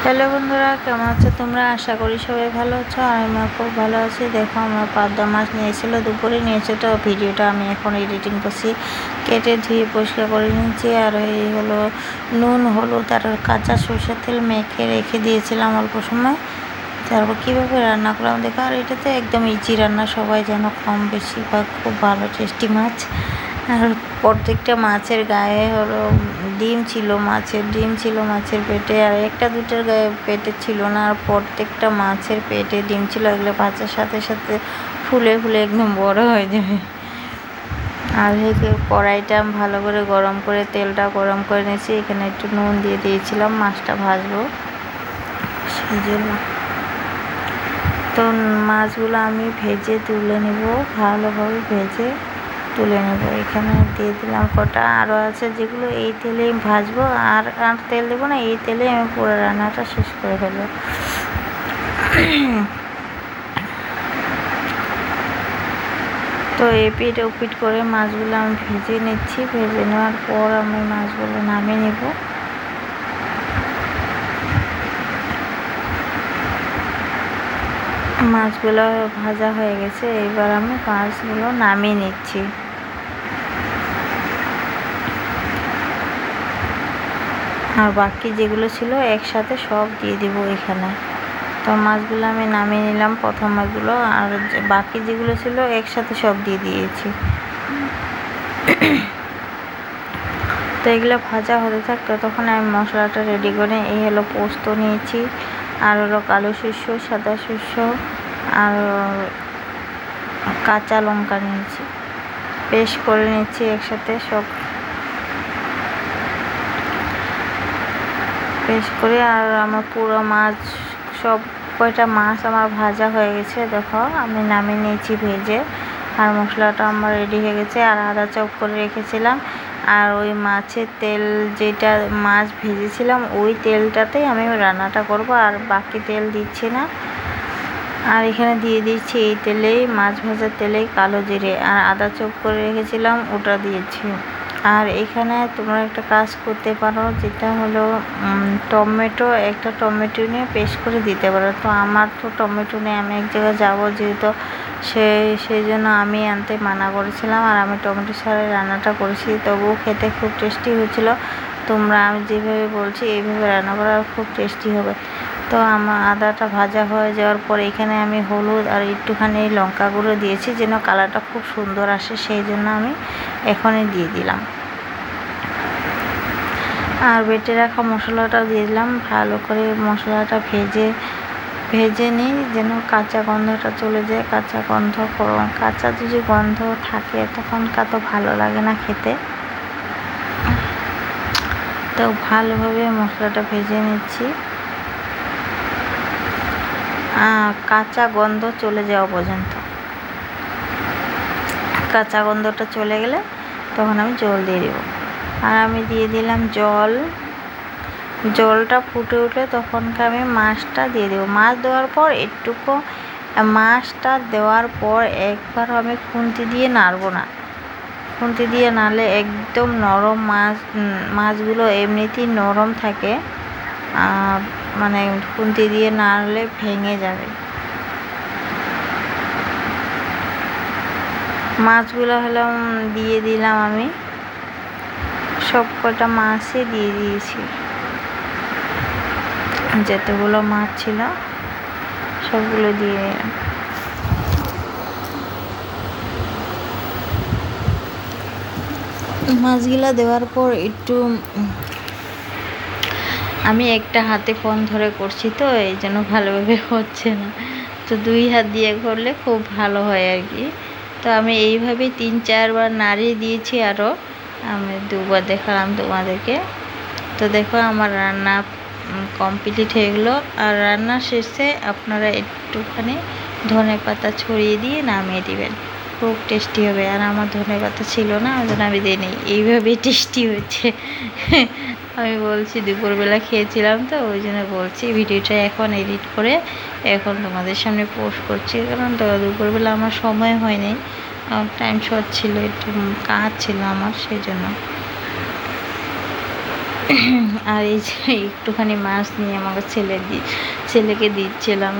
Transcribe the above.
Hello বন্ধুরা, কেমন আছো তোমরা? আশা করি সবাই ভালো আছো। আর আমিও খুব ভালো আছি। দেখো, আমরা পাবদা মাছ নিয়েছিল, দুপুরে নিয়েছে। তো ভিডিওটা আমি এখন এডিটিং করছি। কেটে ধুয়ে পরিষ্কার করে নিয়েছি। আর এই হলো নুন, হলুদ আর কাঁচা সরষের তেল মেখে রেখে দিয়েছিলাম অল্প সময়। তারপর কীভাবে রান্না করলাম দেখো। আর এটা তো একদম ইজি রান্না, সবাই যেন কম বেশি বা খুব ভালো টেস্টি মাছ। আর প্রত্যেকটা মাছের গায়ে হলো ডিম ছিল, মাছের পেটে। আর একটা দুটোর গায়ে পেটে ছিল না। আর প্রত্যেকটা মাছের পেটে ডিম ছিল। এগুলো ভাজার সাথে সাথে ফুলে ফুলে একদম বড় হয়ে যাবে। আর কড়াইটা ভালো করে গরম করে, তেলটা গরম করে নিয়েছি। এখানে একটু নুন দিয়ে দিয়েছিলাম, মাছটা ভাজবো সেই জন্য। তো মাছগুলো আমি ভেজে তুলে নেব, ভালোভাবে ভেজে তুলে নেব। এখানে দিয়ে দিলাম কটা, আরও আছে যেগুলো এই তেলেই ভাজবো। আর তেল দেবো না, এই তেলে আমি পুরো রান্নাটা শেষ করে ফেলবো। তো এপিট ওপিট করে মাছগুলো আমি ভেজে নিচ্ছি। ভেজে নেওয়ার পর আমি মাছগুলো নামিয়ে নেব। মাছগুলো ভাজা হয়ে গেছে, এবার আমি মাছগুলো নামিয়ে নিচ্ছি। আর বাকি যেগুলো ছিল একসাথে সব দিয়ে দেবো এখানে। তো মাছগুলো আমি নামিয়ে নিলাম, প্রথম মাছগুলো। আর বাকি যেগুলো ছিল একসাথে সব দিয়ে দিয়েছি। তো এগুলো ভাজা হতে থাকতো, তখন আমি মশলাটা রেডি করে, এই হলো পোস্ত নিয়েছি, আর হলো কালো শস্য, সাদা শস্য, আর কাঁচা লঙ্কা নিয়েছি। পেস্ট করে নিচ্ছি একসাথে সব পেস্ট করে। আর আমার পুরো মাছ, সব কয়টা মাছ আমার ভাজা হয়ে গেছে। দেখো, আমি নামিয়ে নিয়েছি ভেজে। আর মশলাটা আমার রেডি হয়ে গেছে। আর আদা চপ করে রেখেছিলাম। আর ওই মাছের তেল, যেটা মাছ ভেজেছিলাম ওই তেলটাতেই আমি রান্নাটা করব, আর বাকি তেল দিচ্ছি না। আর এখানে দিয়ে দিচ্ছি এই তেলেই, মাছ ভাজার তেলেই, কালো জিরে। আর আদা চপ করে রেখেছিলাম, ওটা দিয়েছি। আর এখানে তোমরা একটা কাজ করতে পারো, যেটা হলো একটা টমেটো নিয়ে পেস্ট করে দিতে পারো। তো আমার তো টমেটো নেই, আমি এক জায়গায় যাবো যেহেতু, সেই জন্য আমি আনতে মানা করেছিলাম। আর আমি টমেটো ছাড়াই রান্নাটা করেছি, তবুও খেতে খুব টেস্টি হয়েছিল। তোমরা আমি যেভাবে বলছি এইভাবে রান্না করা খুব টেস্টি হবে। তো আমার আদাটা ভাজা হয়ে যাওয়ার পর এখানে আমি হলুদ আর একটুখানি লঙ্কা গুঁড়ো দিয়েছি, যেন কালারটা খুব সুন্দর আসে, সেই জন্য আমি এখনই দিয়ে দিলাম। আর বেটে রাখা মশলাটাও দিয়ে দিলাম। ভালো করে মশলাটা ভেজে নিই, যেন কাঁচা গন্ধটা চলে যায়। কাঁচা যদি গন্ধ থাকে তখন তো ভালো লাগে না খেতে। তো ভালোভাবে মশলাটা ভেজে নিচ্ছি, কাঁচা গন্ধ চলে যাওয়া পর্যন্ত। কাঁচা গন্ধটা চলে গেলে তখন আমি জল দিয়ে দেব। আর আমি দিয়ে দিলাম জলটা ফুটে উঠলে তখনকার আমি মাছটা দিয়ে দেবো। মাছটা দেওয়ার পর একবার আমি খুন্তি দিয়ে নাড়বো না। খুন্তি দিয়ে নাড়লে একদম নরম মাছগুলো এমনিতেই নরম থাকে, মানে খুন্তি দিয়ে নাড়লে ভেঙে যাবে। মাছগুলো হলো দিয়ে দিলাম, আমি সব কটা মাছই দিয়ে দিয়েছি। যতগুলো মাছ ছিল সবগুলো দিয়ে দিলাম। মাছগুলো দেওয়ার পর একটু, আমি একটা হাতে ফোন ধরে করছি, তো এই জন্য ভালোভাবে হচ্ছে না। তো 2 হাত দিয়ে করলে খুব ভালো হয় আর কি। তো আমি এইভাবেই 3-4 বার নাড়িয়ে দিয়েছি। আরও আমি 2 বার দেখালাম তোমাদেরকে। তো দেখো, আমার রান্না কমপ্লিট হয়ে গেলো। আর রান্না শেষে আপনারা একটুখানি ধনেপাতা ছড়িয়ে দিয়ে নামিয়ে দিবেন, খুব টেস্টি হবে। আর আমার ধনেপাতা ছিল না, ওই জন্য আমি দিই নিই। এইভাবেই টেস্টি হয়েছে। আমি বলছি, দুপুরবেলা খেয়েছিলাম তো, ওই জন্য বলছি। ভিডিওটা এখন এডিট করে এখন তোমাদের সামনে পোস্ট করছি, কারণ দুপুরবেলা আমার সময় হয়নি, টাইম শর্ট ছিল, একটু কাজ ছিল আমার, সেই জন্য। আর এই যে একটুখানি মাছ নিয়ে আমাকে ছেলেকে দিচ্ছিলাম।